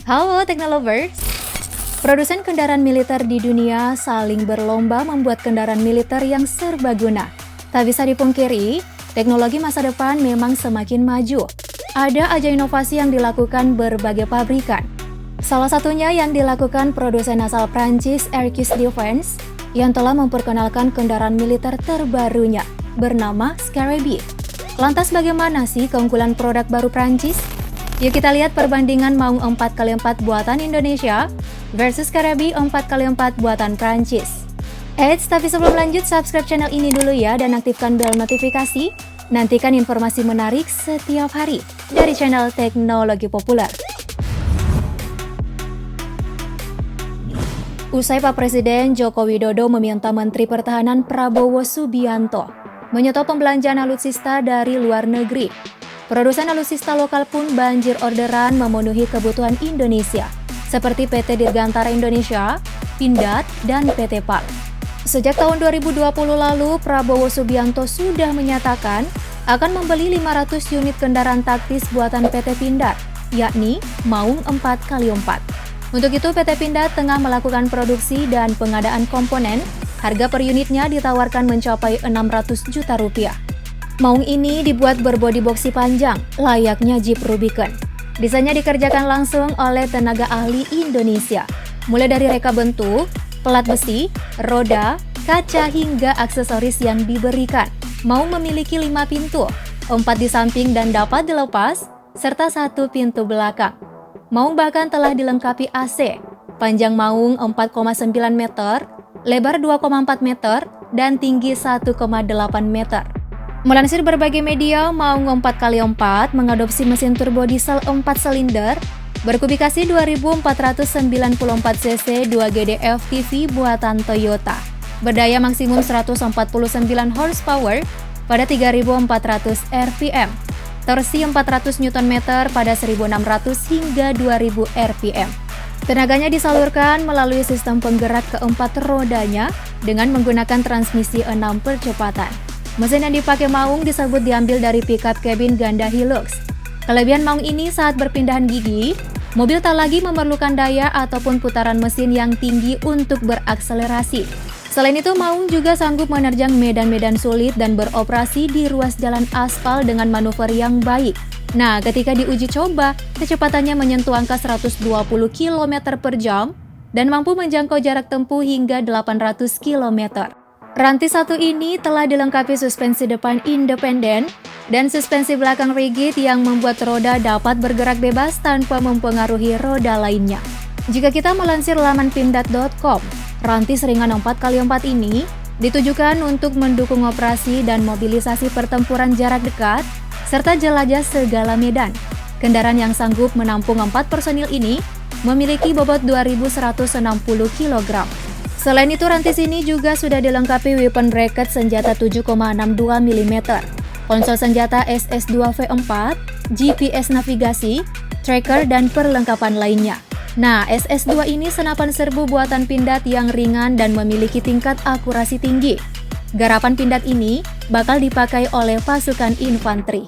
Halo Teknolovers! Produsen kendaraan militer di dunia saling berlomba membuat kendaraan militer yang serbaguna. Tak bisa dipungkiri, teknologi masa depan memang semakin maju. Ada aja inovasi yang dilakukan berbagai pabrikan. Salah satunya yang dilakukan produsen asal Prancis Aircus Defense yang telah memperkenalkan kendaraan militer terbarunya bernama Scaraby. Lantas bagaimana sih keunggulan produk baru Prancis? Yuk kita lihat perbandingan Maung 4x4 buatan Indonesia versus Scaraby 4x4 buatan Prancis. Eits, tapi sebelum lanjut, subscribe channel ini dulu ya dan aktifkan bel notifikasi. Nantikan informasi menarik setiap hari dari channel Teknologi Populer. Usai Pak Presiden Joko Widodo meminta Menteri Pertahanan Prabowo Subianto menyetop pembelanjaan alutsista dari luar negeri, produsen alutsista lokal pun banjir orderan memenuhi kebutuhan Indonesia, seperti PT Dirgantara Indonesia, Pindad, dan PT PAL. Sejak tahun 2020 lalu, Prabowo Subianto sudah menyatakan akan membeli 500 unit kendaraan taktis buatan PT Pindad, yakni Maung 4x4. Untuk itu, PT Pindad tengah melakukan produksi dan pengadaan komponen. Harga per unitnya ditawarkan mencapai 600 juta rupiah. Maung ini dibuat berbodi boksi panjang, layaknya Jeep Rubicon. Desainnya dikerjakan langsung oleh tenaga ahli Indonesia. Mulai dari reka bentuk, pelat besi, roda, kaca, hingga aksesoris yang diberikan. Maung memiliki 5 pintu, 4 di samping dan dapat dilepas, serta 1 pintu belakang. Maung bahkan telah dilengkapi AC. Panjang Maung 4,9 meter, lebar 2,4 meter, dan tinggi 1,8 meter. Melansir berbagai media, Maung 4x4 mengadopsi mesin turbo diesel 4 silinder berkubikasi 2494 cc 2GD FTV buatan Toyota, berdaya maksimum 149 horsepower pada 3400 rpm, torsi 400 Nm pada 1600 hingga 2000 rpm. Tenaganya disalurkan melalui sistem penggerak keempat rodanya dengan menggunakan transmisi 6 percepatan. Mesin yang dipakai Maung disebut diambil dari pickup cabin Ganda Hilux. Kelebihan Maung ini saat berpindahan gigi, mobil tak lagi memerlukan daya ataupun putaran mesin yang tinggi untuk berakselerasi. Selain itu, Maung juga sanggup menerjang medan-medan sulit dan beroperasi di ruas jalan aspal dengan manuver yang baik. Nah, ketika diuji coba, kecepatannya menyentuh angka 120 km per jam dan mampu menjangkau jarak tempuh hingga 800 km. Rantis satu ini telah dilengkapi suspensi depan independen dan suspensi belakang rigid yang membuat roda dapat bergerak bebas tanpa mempengaruhi roda lainnya. Jika kita melansir laman pindad.com, rantis ringan 4x4 ini ditujukan untuk mendukung operasi dan mobilisasi pertempuran jarak dekat serta jelajah segala medan. Kendaraan yang sanggup menampung 4 personil ini memiliki bobot 2160 kg. Selain itu, rantis ini juga sudah dilengkapi weapon bracket senjata 7,62 mm, konsol senjata SS2V4, GPS navigasi, tracker, dan perlengkapan lainnya. Nah, SS2 ini senapan serbu buatan Pindad yang ringan dan memiliki tingkat akurasi tinggi. Garapan Pindad ini bakal dipakai oleh pasukan infanteri.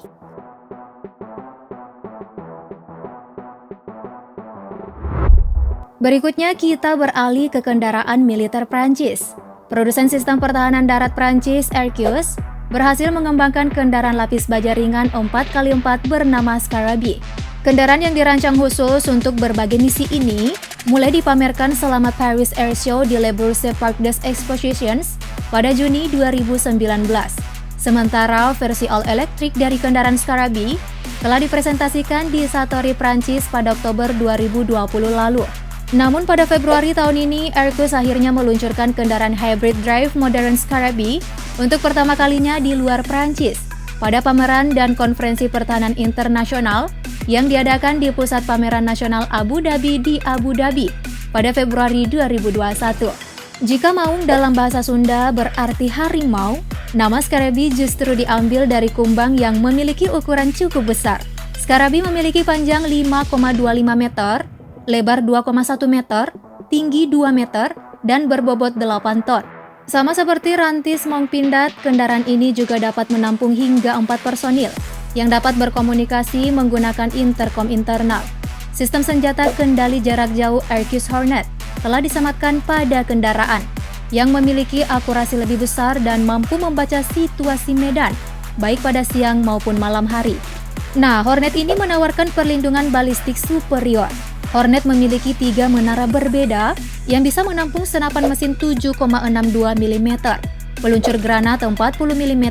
Berikutnya kita beralih ke kendaraan militer Prancis. Produsen sistem pertahanan darat Prancis Aircus berhasil mengembangkan kendaraan lapis baja ringan 4x4 bernama Scaraby. Kendaraan yang dirancang khusus untuk berbagai misi ini mulai dipamerkan selama Paris Air Show di Le Bourget Parc des Expositions pada Juni 2019. Sementara versi all-electric dari kendaraan Scaraby telah dipresentasikan di Satori, Prancis pada Oktober 2020 lalu. Namun pada Februari tahun ini, Aircus akhirnya meluncurkan kendaraan hybrid drive modern Scaraby untuk pertama kalinya di luar Prancis pada pameran dan konferensi pertahanan internasional yang diadakan di Pusat Pameran Nasional Abu Dhabi di Abu Dhabi pada Februari 2021. Jika Maung dalam bahasa Sunda berarti harimau, nama Scaraby justru diambil dari kumbang yang memiliki ukuran cukup besar. Scaraby memiliki panjang 5,25 meter, lebar 2,1 meter, tinggi 2 meter, dan berbobot 8 ton. Sama seperti rantis Maung Pindad, kendaraan ini juga dapat menampung hingga 4 personil yang dapat berkomunikasi menggunakan intercom internal. Sistem senjata kendali jarak jauh Aircus Hornet telah disematkan pada kendaraan yang memiliki akurasi lebih besar dan mampu membaca situasi medan, baik pada siang maupun malam hari. Nah, Hornet ini menawarkan perlindungan balistik superior. Hornet memiliki 3 menara berbeda yang bisa menampung senapan mesin 7,62 mm, peluncur granat 40 mm,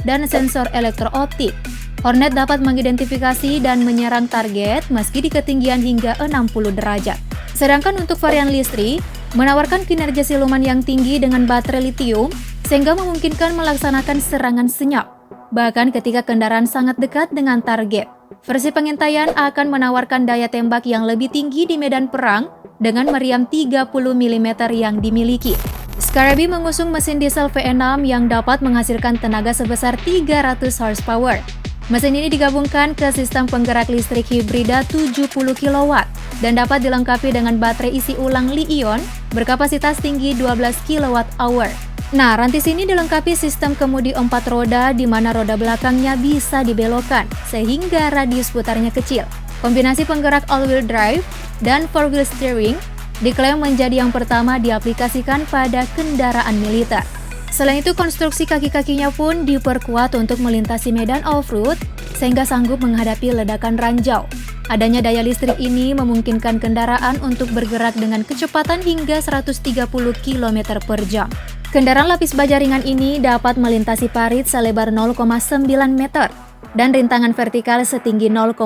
dan sensor elektrooptik. Hornet dapat mengidentifikasi dan menyerang target meski di ketinggian hingga 60 derajat. Sedangkan untuk varian listrik, menawarkan kinerja siluman yang tinggi dengan baterai litium sehingga memungkinkan melaksanakan serangan senyap, bahkan ketika kendaraan sangat dekat dengan target. Versi pengintaian akan menawarkan daya tembak yang lebih tinggi di medan perang dengan meriam 30 mm yang dimiliki. Scaraby mengusung mesin diesel V6 yang dapat menghasilkan tenaga sebesar 300 horsepower. Mesin ini digabungkan ke sistem penggerak listrik hibrida 70 kW dan dapat dilengkapi dengan baterai isi ulang Li-ion berkapasitas tinggi 12 kWh. Nah, rantis ini dilengkapi sistem kemudi 4 roda di mana roda belakangnya bisa dibelokkan sehingga radius putarnya kecil. Kombinasi penggerak all-wheel drive dan 4-wheel steering diklaim menjadi yang pertama diaplikasikan pada kendaraan militer. Selain itu, konstruksi kaki-kakinya pun diperkuat untuk melintasi medan off-road sehingga sanggup menghadapi ledakan ranjau. Adanya daya listrik ini memungkinkan kendaraan untuk bergerak dengan kecepatan hingga 130 km per jam. Kendaraan lapis baja ringan ini dapat melintasi parit selebar 0,9 meter dan rintangan vertikal setinggi 0,4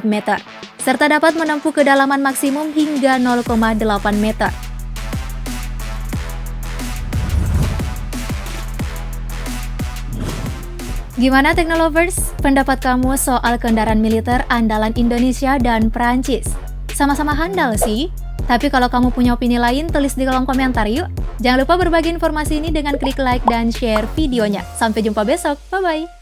meter, serta dapat menempuh kedalaman maksimum hingga 0,8 meter. Gimana Teknolovers? Pendapat kamu soal kendaraan militer andalan Indonesia dan Prancis? Sama-sama handal sih. Tapi kalau kamu punya opini lain, tulis di kolom komentar yuk. Jangan lupa berbagi informasi ini dengan klik like dan share videonya. Sampai jumpa besok, bye-bye!